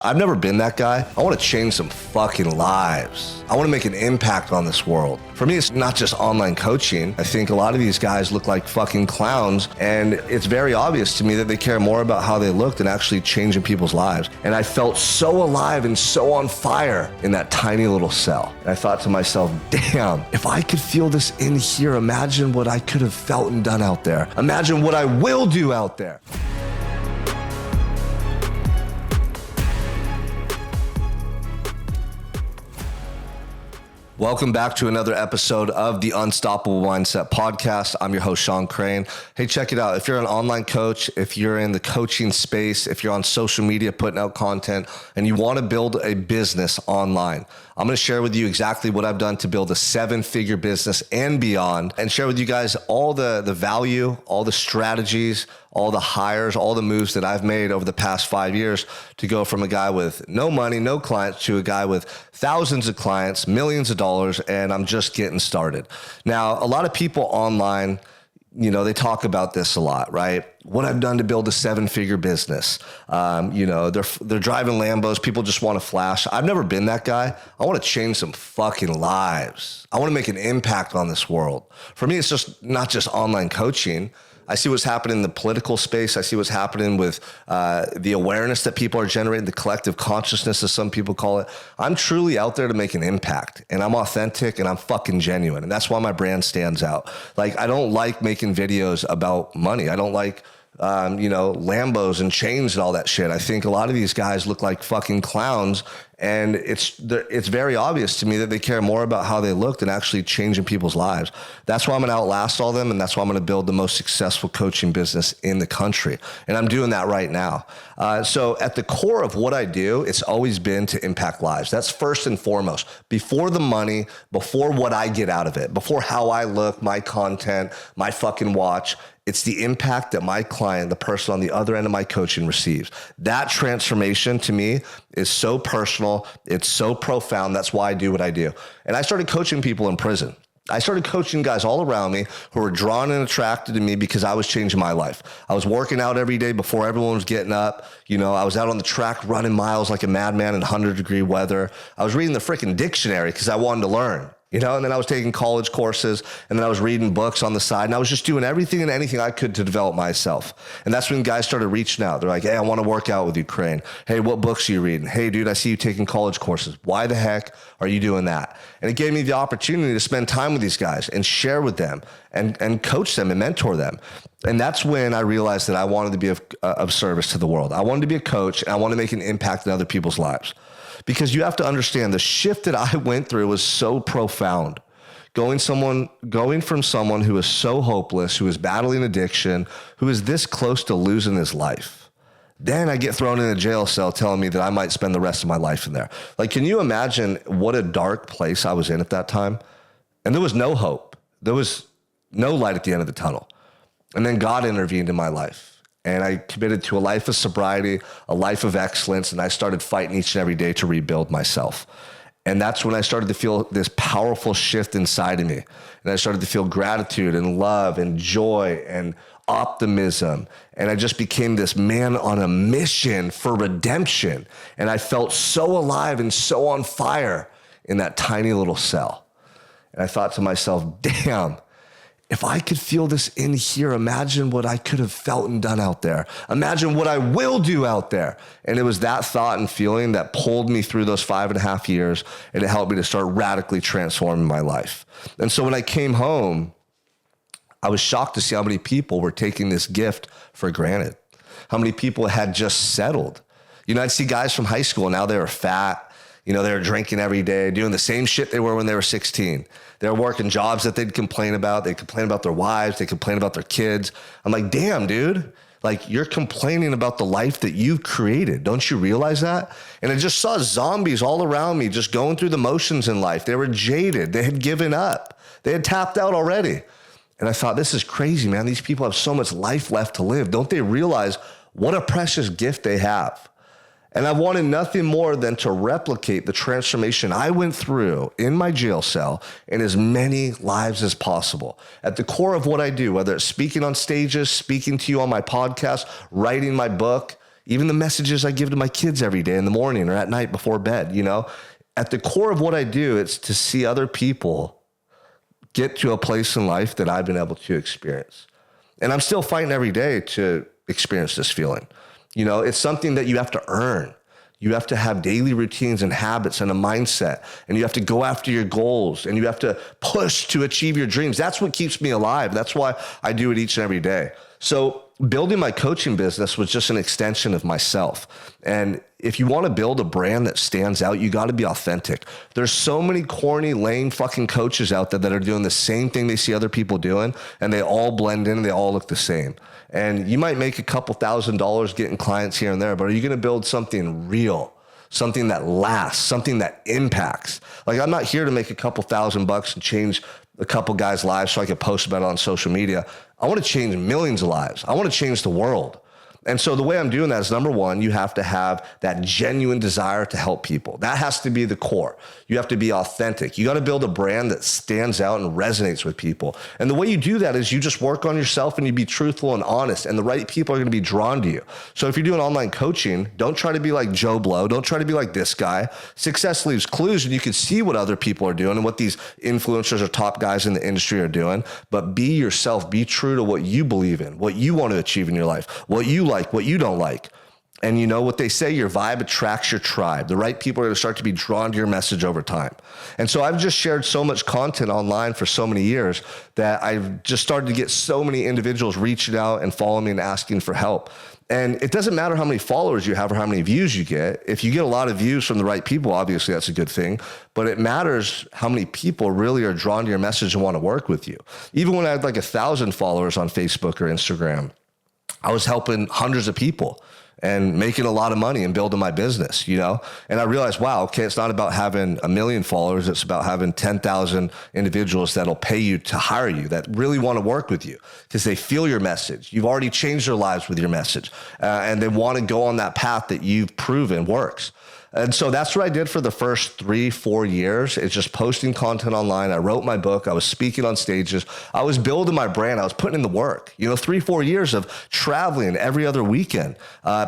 I've never been that guy. I want to change some fucking lives. I want to make an impact on this world. For me, it's not just online coaching. I think a lot of these guys look like fucking clowns, and it's very obvious to me that they care more about how they look than actually changing people's lives. And I felt so alive and so on fire in that tiny little cell. And I thought to myself, damn, if I could feel this in here, imagine what I could have felt and done out there. Imagine what I will do out there. Welcome back to another episode of the Unstoppable Mindset Podcast. I'm your host, Sean Crane. Hey, check it out. If you're an online coach, if you're in the coaching space, if you're on social media putting out content, and you want to build a business online, I'm going to share with you exactly what I've done to build a 7-figure business and beyond, and share with you guys all the value, all the strategies, all the hires, all the moves that I've made over the past 5 years to go from a guy with no money, no clients, to a guy with thousands of clients, millions of dollars, and I'm just getting started. Now, a lot of people online, they talk about this a lot, right? What I've done to build a 7-figure business. They're driving Lambos. People just want to flash. I've never been that guy. I want to change some fucking lives. I want to make an impact on this world. For me, it's just not just online coaching. I see what's happening in the political space. I see what's happening with the awareness that people are generating, the collective consciousness, as some people call it. I'm truly out there to make an impact, and I'm authentic, and I'm fucking genuine. And that's why my brand stands out. Like, I don't like making videos about money. I don't like Lambos and chains and all that shit. I think a lot of these guys look like fucking clowns, and it's very obvious to me that they care more about how they look than actually changing people's lives. That's why I'm going to outlast all them, and that's why I'm going to build the most successful coaching business in the country. And I'm doing that right now. So at the core of what I do, it's always been to impact lives. That's first and foremost. Before the money, before what I get out of it, before how I look, my content, my fucking watch, it's the impact that my client, the person on the other end of my coaching, receives. That transformation to me is so personal. It's so profound. That's why I do what I do. And I started coaching people in prison. I started coaching guys all around me who were drawn and attracted to me because I was changing my life. I was working out every day before everyone was getting up. I was out on the track running miles like a madman in 100-degree weather. I was reading the freaking dictionary because I wanted to learn. And then I was taking college courses, and then I was reading books on the side, and I was just doing everything and anything I could to develop myself. And that's when guys started reaching out. They're like, hey, I want to work out with you, Crane. Hey, what books are you reading? Hey, dude, I see you taking college courses. Why the heck are you doing that? And it gave me the opportunity to spend time with these guys and share with them and coach them and mentor them. And that's when I realized that I wanted to be of service to the world. I wanted to be a coach, and I wanted to make an impact in other people's lives. Because you have to understand, the shift that I went through was so profound. Going from someone who is so hopeless, who is battling addiction, who is this close to losing his life. Then I get thrown in a jail cell telling me that I might spend the rest of my life in there. Like, can you imagine what a dark place I was in at that time? And there was no hope. There was no light at the end of the tunnel. And then God intervened in my life. And I committed to a life of sobriety, a life of excellence, and I started fighting each and every day to rebuild myself. And that's when I started to feel this powerful shift inside of me. And I started to feel gratitude and love and joy and optimism. And I just became this man on a mission for redemption. And I felt so alive and so on fire in that tiny little cell. And I thought to myself, damn, if I could feel this in here, imagine what I could have felt and done out there. Imagine what I will do out there. And it was that thought and feeling that pulled me through those 5.5 years, and it helped me to start radically transforming my life. And so when I came home, I was shocked to see how many people were taking this gift for granted. How many people had just settled. I'd see guys from high school, now they were fat. They were drinking every day, doing the same shit they were when they were 16. They were working jobs that they'd complain about. They'd complain about their wives. They'd complain about their kids. I'm like, damn, dude. Like, you're complaining about the life that you've created. Don't you realize that? And I just saw zombies all around me just going through the motions in life. They were jaded. They had given up. They had tapped out already. And I thought, this is crazy, man. These people have so much life left to live. Don't they realize what a precious gift they have? And I wanted nothing more than to replicate the transformation I went through in my jail cell in as many lives as possible. At the core of what I do, whether it's speaking on stages, speaking to you on my podcast, writing my book, even the messages I give to my kids every day in the morning or at night before bed, at the core of what I do, it's to see other people get to a place in life that I've been able to experience. And I'm still fighting every day to experience this feeling. It's something that you have to earn. You have to have daily routines and habits and a mindset, and you have to go after your goals, and you have to push to achieve your dreams. That's what keeps me alive. That's why I do it each and every day. So building my coaching business was just an extension of myself. And if you want to build a brand that stands out, you got to be authentic. There's so many corny, lame fucking coaches out there that are doing the same thing they see other people doing, and they all blend in and they all look the same. And you might make a couple $1,000s getting clients here and there, but are you going to build something real, something that lasts, something that impacts? Like, I'm not here to make a couple $1,000 and change a couple guys' lives so I can post about it on social media. I want to change millions of lives. I want to change the world. And so the way I'm doing that is, number one, you have to have that genuine desire to help people. That has to be the core. You have to be authentic. You got to build a brand that stands out and resonates with people. And the way you do that is you just work on yourself and you be truthful and honest, and the right people are going to be drawn to you. So if you're doing online coaching, don't try to be like Joe Blow. Don't try to be like this guy. Success leaves clues, and you can see what other people are doing and what these influencers or top guys in the industry are doing. But be yourself. Be true to what you believe in, what you want to achieve in your life, what you like, what you don't like. And you know what they say, your vibe attracts your tribe. The right people are going to start to be drawn to your message over time. And so I've just shared so much content online for so many years that I've just started to get so many individuals reaching out and following me and asking for help. And it doesn't matter how many followers you have or how many views you get. If you get a lot of views from the right people, obviously that's a good thing. But it matters how many people really are drawn to your message and want to work with you. Even when I had like 1,000 followers on Facebook or Instagram, I was helping hundreds of people and making a lot of money and building my business, And I realized, wow, okay, it's not about having 1 million followers. It's about having 10,000 individuals that'll pay you to hire you, that really want to work with you because they feel your message. You've already changed their lives with your message, and they want to go on that path that you've proven works. And so that's what I did for the first 3-4 years. It's just posting content online. I wrote my book. I was speaking on stages. I was building my brand. I was putting in the work, 3-4 years of traveling every other weekend,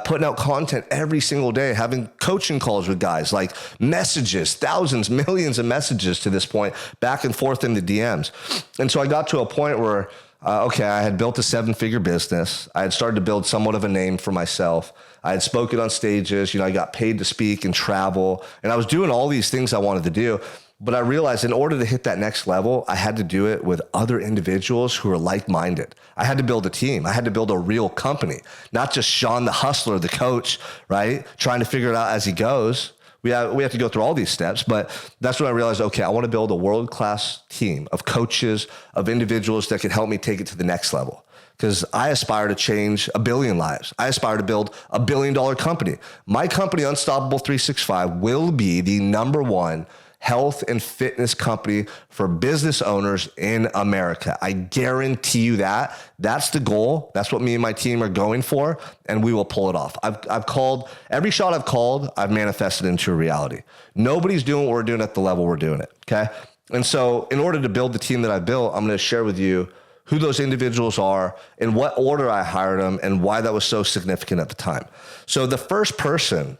putting out content every single day, having coaching calls with guys, like messages, thousands, millions of messages to this point, back and forth in the DMs. And so I got to a point where, I had built a 7-figure business. I had started to build somewhat of a name for myself. I had spoken on stages, I got paid to speak and travel, and I was doing all these things I wanted to do. But I realized in order to hit that next level, I had to do it with other individuals who are like-minded. I had to build a team. I had to build a real company, not just Sean the hustler, the coach, right? Trying to figure it out as he goes. We have to go through all these steps, but that's when I realized, I want to build a world-class team of coaches, of individuals that can help me take it to the next level. Because I aspire to change 1 billion lives. I aspire to build a $1 billion company. My company, Unstoppable 365, will be the #1 health and fitness company for business owners in America. I guarantee you that. That's the goal. That's what me and my team are going for, and we will pull it off. I've called every shot I've called, I've manifested into a reality. Nobody's doing what we're doing at the level we're doing it, okay? And so in order to build the team that I built, I'm going to share with you who those individuals are, in what order I hired them, and why that was so significant at the time. So the first person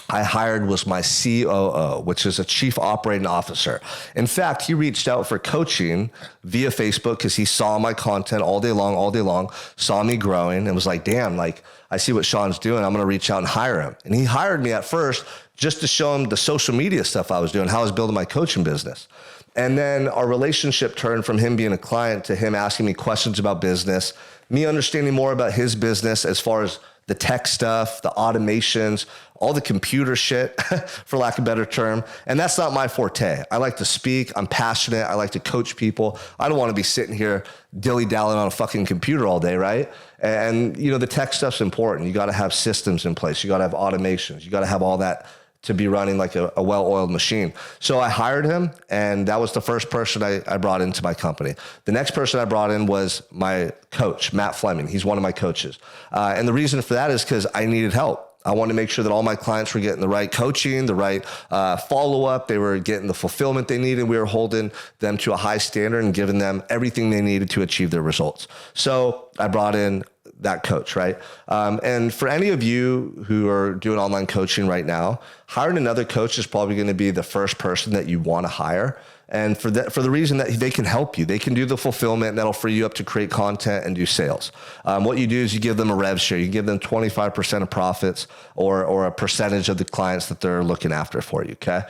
I hired was my COO, which is a chief operating officer. In fact, he reached out for coaching via Facebook because he saw my content all day long, saw me growing, and was like, damn, I see what Sean's doing. I'm going to reach out and hire him. And he hired me at first just to show him the social media stuff I was doing, how I was building my coaching business. And then our relationship turned from him being a client to him asking me questions about business, me understanding more about his business as far as the tech stuff, the automations, all the computer shit, for lack of a better term. And that's not my forte. I like to speak. I'm passionate. I like to coach people. I don't want to be sitting here dilly-dallying on a fucking computer all day, right? And, the tech stuff's important. You got to have systems in place. You got to have automations. You got to have all that to be running like a well-oiled machine. So I hired him, and that was the first person I brought into my company. The next person I brought in was my coach, Matt Fleming. He's one of my coaches. And the reason for that is because I needed help. I wanted to make sure that all my clients were getting the right coaching, the right follow-up. They were getting the fulfillment they needed. We were holding them to a high standard and giving them everything they needed to achieve their results. So I brought in that coach, right? And for any of you who are doing online coaching right now, hiring another coach is probably going to be the first person that you want to hire. And for the reason that they can help you, they can do the fulfillment, and that'll free you up to create content and do sales. What you do is you give them a rev share. You give them 25% of profits or a percentage of the clients that they're looking after for you. Okay.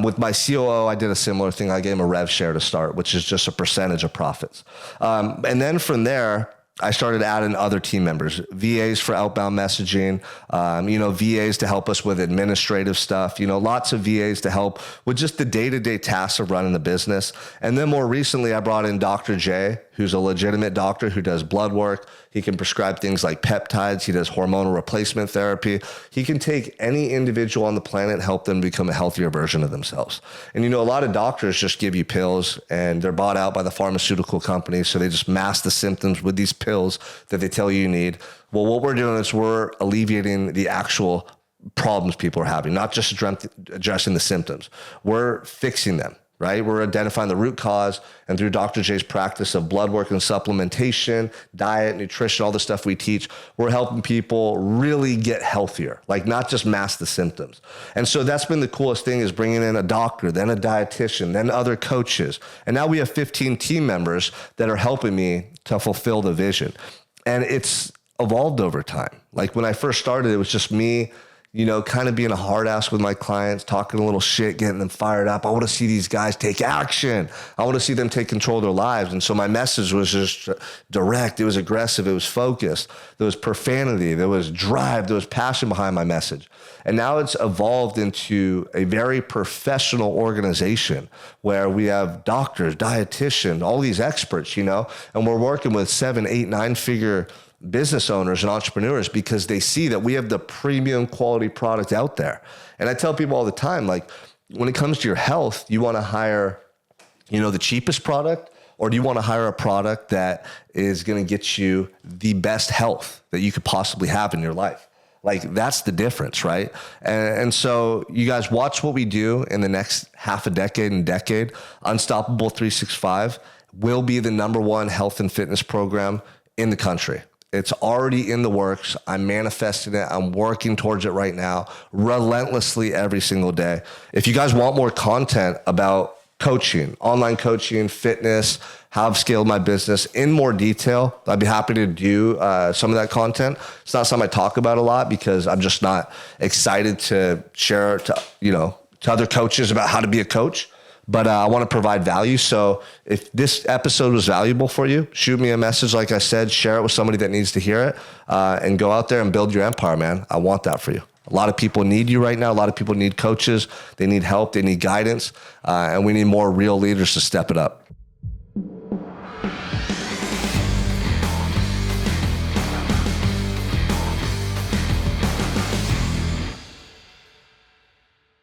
With my COO, I did a similar thing. I gave him a rev share to start, which is just a percentage of profits. And then from there, I started adding other team members, VAs for outbound messaging, VAs to help us with administrative stuff, lots of VAs to help with just the day-to-day tasks of running the business. And then more recently, I brought in Dr. J, who's a legitimate doctor who does blood work. He can prescribe things like peptides. He does hormonal replacement therapy. He can take any individual on the planet and help them become a healthier version of themselves. And, a lot of doctors just give you pills and they're bought out by the pharmaceutical companies. So they just mask the symptoms with these pills that they tell you need. Well, what we're doing is we're alleviating the actual problems people are having, not just addressing the symptoms. We're fixing them. Right? We're identifying the root cause, and through Dr. J's practice of blood work and supplementation, diet, nutrition, all the stuff we teach, we're helping people really get healthier, like not just mask the symptoms. And so that's been the coolest thing, is bringing in a doctor, then a dietitian, then other coaches. And now we have 15 team members that are helping me to fulfill the vision. And it's evolved over time. Like when I first started, it was just me, kind of being a hard ass with my clients, talking a little shit, getting them fired up. I want to see these guys take action. I want to see them take control of their lives. And so my message was just direct. It was aggressive. It was focused. There was profanity. There was drive. There was passion behind my message. And now it's evolved into a very professional organization where we have doctors, dietitians, all these experts, and we're working with 7, 8, 9-figure business owners and entrepreneurs because they see that we have the premium quality product out there. And I tell people all the time, like when it comes to your health, you want to hire, the cheapest product, or do you want to hire a product that is going to get you the best health that you could possibly have in your life? Like that's the difference, right? And so you guys watch what we do in the next half a decade and decade. Unstoppable 365 will be the #1 health and fitness program in the country. It's already in the works. I'm manifesting it. I'm working towards it right now, relentlessly every single day. If you guys want more content about coaching, online coaching, fitness, how I've scaled my business in more detail, I'd be happy to do some of that content. It's not something I talk about a lot because I'm just not excited to share to other coaches about how to be a coach. But I want to provide value. So if this episode was valuable for you, shoot me a message. Like I said, share it with somebody that needs to hear it, and go out there and build your empire, man. I want that for you. A lot of people need you right now. A lot of people need coaches. They need help. They need guidance. And we need more real leaders to step it up.